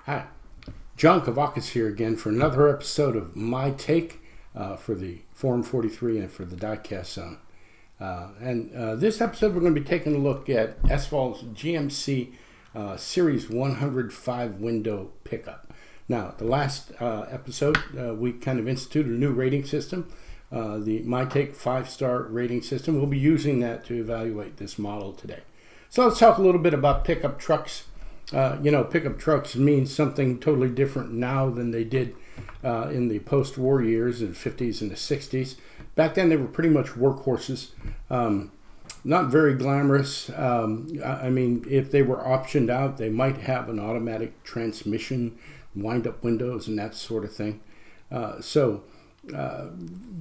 Hi, John Kavakis here again for another episode of My Take for the Forum 43 and for the Diecast Zone. This episode we're going to be taking a look at Esval's GMC Series 105 window pickup. Now, the last episode we kind of instituted a new rating system, the My Take 5-star rating system. We'll be using that to evaluate this model today. So let's talk a little bit about pickup trucks. Pickup trucks mean something totally different now than they did in the post-war years in the 50s and the 60s. Back then, they were pretty much workhorses, not very glamorous. If they were optioned out, they might have an automatic transmission, wind-up windows, and that sort of thing.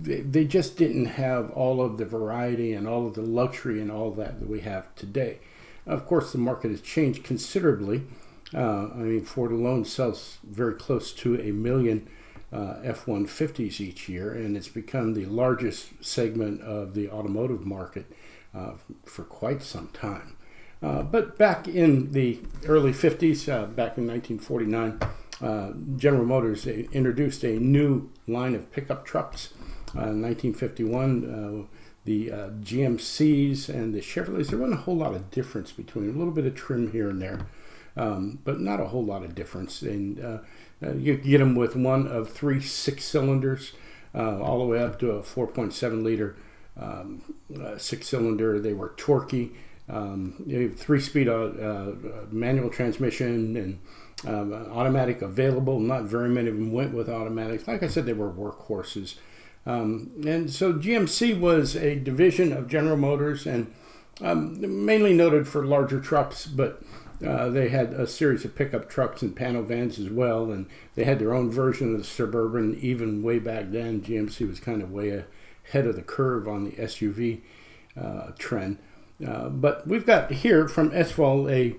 They just didn't have all of the variety and all of the luxury and all that we have today. Of course, the market has changed considerably. Ford alone sells very close to 1 million F-150s each year, and it's become the largest segment of the automotive market for quite some time. But back in the early 50s, back in 1949, General Motors introduced a new line of pickup trucks. In 1951, the GMCs and the Chevrolets, there wasn't a whole lot of difference between a little bit of trim here and there, but not a whole lot of difference. And you get them with one of 3 6-cylinders, all the way up to a 4.7 liter 6-cylinder. They were torquey, 3-speed manual transmission and automatic available. Not very many of them went with automatics. Like I said, they were workhorses. And so GMC was a division of General Motors and mainly noted for larger trucks, but they had a series of pickup trucks and panel vans as well, and they had their own version of the Suburban. Even way back then, GMC was kind of way ahead of the curve on the SUV trend. But we've got here from Esval a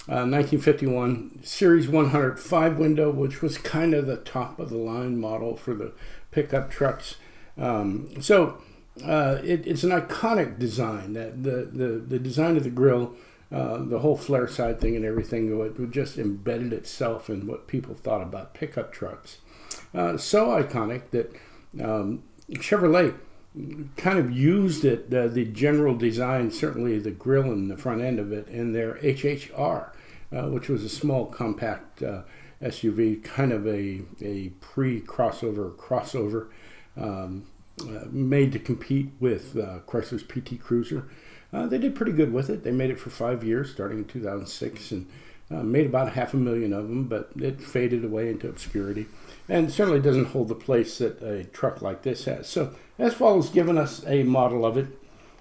1951 Series 105 window, which was kind of the top of the line model for the pickup trucks. It's an iconic design. That the design of the grille, the whole flare side thing and everything, it just embedded itself in what people thought about pickup trucks. So iconic that Chevrolet kind of used it, the general design, certainly the grille and the front end of it, in their HHR, which was a small compact SUV, kind of a crossover, made to compete with Chrysler's PT Cruiser. They did pretty good with it. They made it for 5 years, starting in 2006, and made about 500,000 of them, but it faded away into obscurity, and certainly doesn't hold the place that a truck like this has. So Esval has given us a model of it,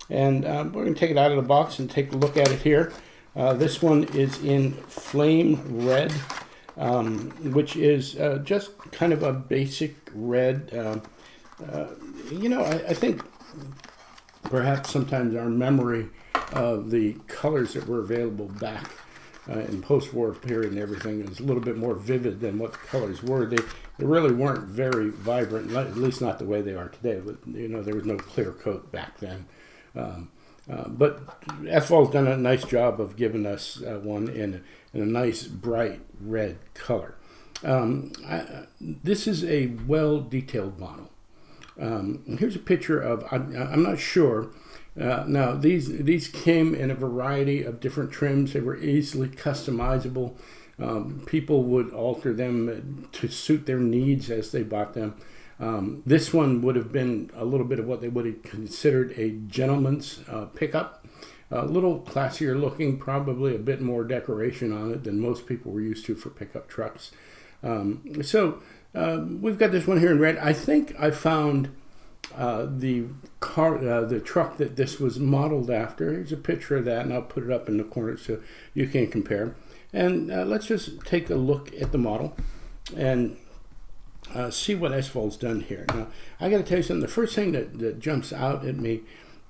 and we're going to take it out of the box and take a look at it here. This one is in flame red, which is just kind of a basic red. I think perhaps sometimes our memory of the colors that were available back in post-war period and everything is a little bit more vivid than what the colors were. They really weren't very vibrant, at least not the way they are today. But there was no clear coat back then. But Esval's done a nice job of giving us one in a nice bright red color. This is a well-detailed model. Here's a picture of, I'm not sure. Now, these came in a variety of different trims. They were easily customizable. People would alter them to suit their needs as they bought them. This one would have been a little bit of what they would have considered a gentleman's pickup. A little classier looking, probably a bit more decoration on it than most people were used to for pickup trucks. We've got this one here in red. I think I found the truck that this was modeled after. Here's a picture of that, and I'll put it up in the corner so you can compare. And let's just take a look at the model and see what Esval's done here. Now, I got to tell you something. The first thing that jumps out at me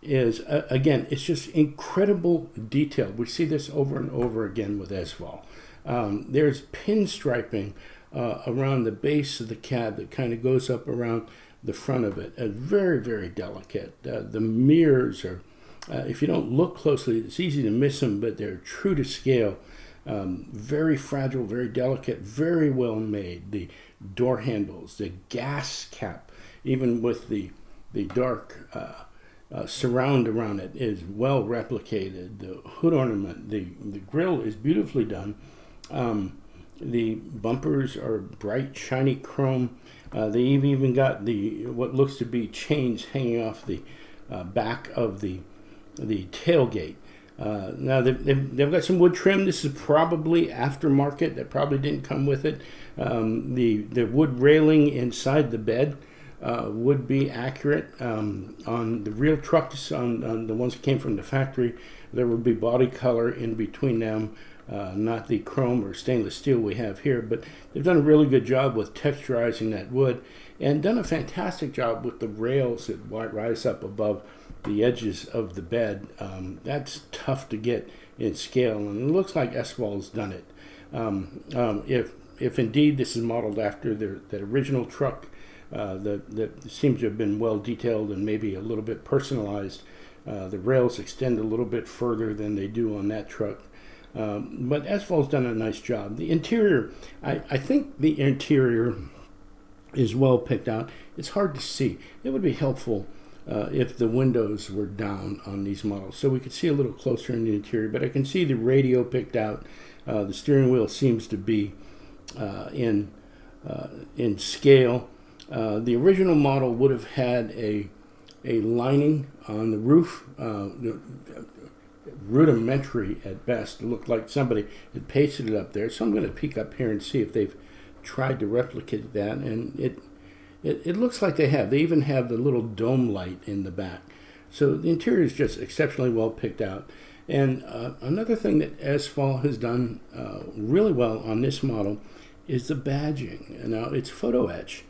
is, again, it's just incredible detail. We see this over and over again with Esval. There's pinstriping around the base of the cab that kind of goes up around the front of it. Very, very delicate. The mirrors are, if you don't look closely, it's easy to miss them, but they're true to scale. Very fragile, very delicate, very well made. The door handles, the gas cap, even with the dark surround around it, is well replicated. The hood ornament, the grille is beautifully done. The bumpers are bright, shiny chrome. They've even got what looks to be chains hanging off the back of the tailgate. Now they've got some wood trim. This is probably aftermarket. That probably didn't come with it. The wood railing inside the bed would be accurate. On the real trucks, on the ones that came from the factory, there would be body color in between them, not the chrome or stainless steel we have here. But they've done a really good job with texturizing that wood, and done a fantastic job with the rails that rise up above the edges of the bed. That's tough to get in scale, and it looks like Esval's done it. If indeed this is modeled after that original truck that seems to have been well detailed and maybe a little bit personalized, the rails extend a little bit further than they do on that truck. But Esval's done a nice job. The interior, I think the interior is well picked out. It's hard to see. It would be helpful if the windows were down on these models, so we could see a little closer in the interior. But I can see the radio picked out. The steering wheel seems to be in scale. The original model would have had a lining on the roof, rudimentary at best. It looked like somebody had pasted it up there. So I'm going to peek up here and see if they've tried to replicate that, and it looks like they have. They even have the little dome light in the back. So the interior is just exceptionally well picked out. And another thing that Esval has done really well on this model is the badging. Now, it's photo etch,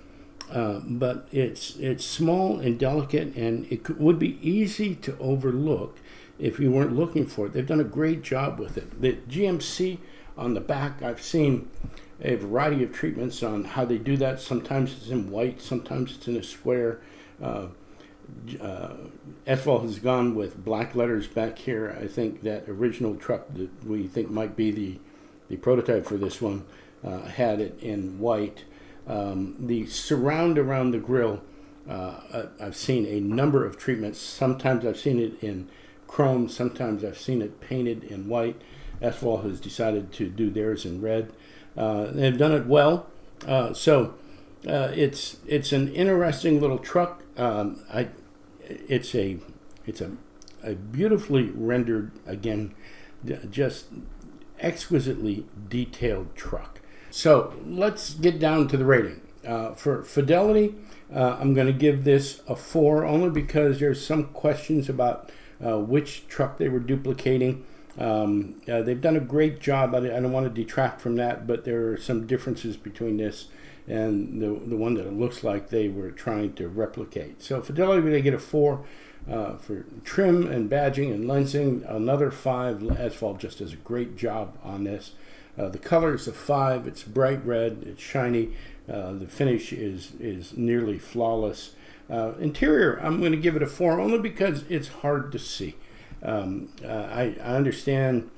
but it's small and delicate, and it would be easy to overlook if you weren't looking for it. They've done a great job with it. The GMC on the back, I've seen a variety of treatments on how they do that. Sometimes it's in white, sometimes it's in a square. Esval has gone with black letters back here. I think that original truck that we think might be the prototype for this one had it in white. The surround around the grille, I've seen a number of treatments. Sometimes I've seen it in chrome, sometimes I've seen it painted in white. Esval has decided to do theirs in red. They've done it well. So it's an interesting little truck. It's a beautifully rendered, again, just exquisitely detailed truck. So let's get down to the rating. For fidelity, I'm going to give this a 4, only because there's some questions about which truck they were duplicating. They've done a great job. I don't want to detract from that, but there are some differences between this and the one that it looks like they were trying to replicate. So fidelity, they get a 4. For trim and badging and lensing, another 5. Esval just does a great job on this. The color is a 5. It's bright red. It's shiny. The finish is nearly flawless. Interior, I'm going to give it a 4, only because it's hard to see. I understand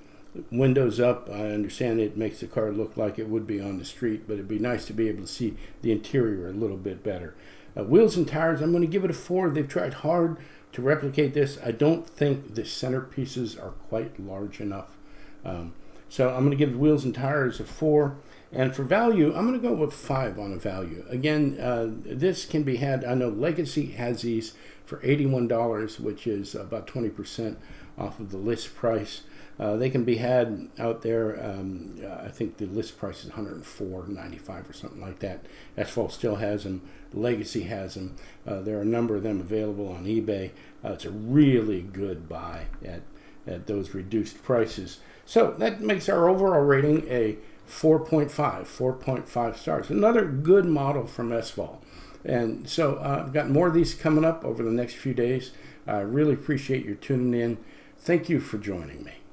windows up. I understand it makes the car look like it would be on the street, but it'd be nice to be able to see the interior a little bit better. Wheels and tires, I'm going to give it a 4. They've tried hard to replicate this. I don't think the centerpieces are quite large enough. So I'm going to give the wheels and tires a 4. And for value, I'm going to go with 5 on a value. Again, this can be had, I know Legacy has these for $81, which is about 20% off of the list price. They can be had out there. I think the list price is $104.95 or something like that. Esval still has them. Legacy has them. There are a number of them available on eBay. It's a really good buy at those reduced prices. So that makes our overall rating a 4.5 stars. Another good model from Esval. And so I've got more of these coming up over the next few days. I really appreciate your tuning in. Thank you for joining me.